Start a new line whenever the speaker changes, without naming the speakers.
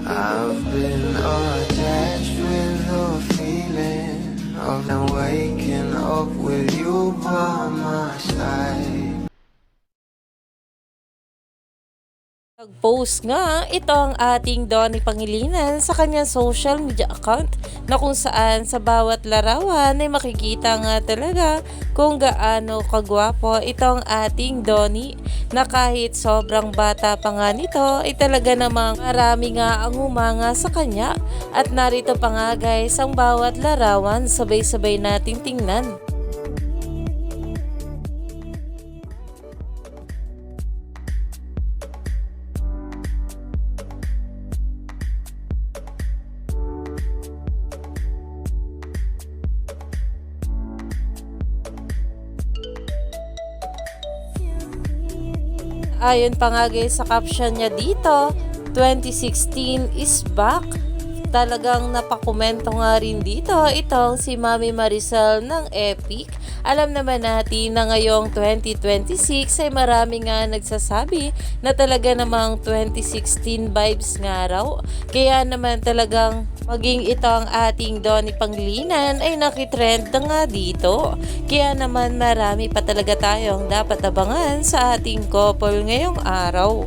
I've been attached with the feeling of now waking up with you by my side.
Nag-post nga ito ang ating Donnie Pangilinan sa kanyang social media account na kung saan sa bawat larawan ay makikita nga talaga kung gaano kagwapo itong ating Donnie, na kahit sobrang bata pa nga nito ay talaga namang marami nga ang humanga sa kanya. At narito pa nga guys ang bawat larawan, sabay-sabay nating tingnan. Ayon pa nga guys sa caption niya dito, 2016 is back. Talagang napakomento nga rin dito itong si Mami Maricel ng Epic. Alam naman natin na ngayong 2026 ay marami nga nagsasabi na talaga namang 2016 vibes nga raw. Kaya naman talagang maging ito ang ating Donnie Pangilinan ay nakitrend na nga dito. Kaya naman marami pa talaga tayong dapat abangan sa ating couple ngayong araw.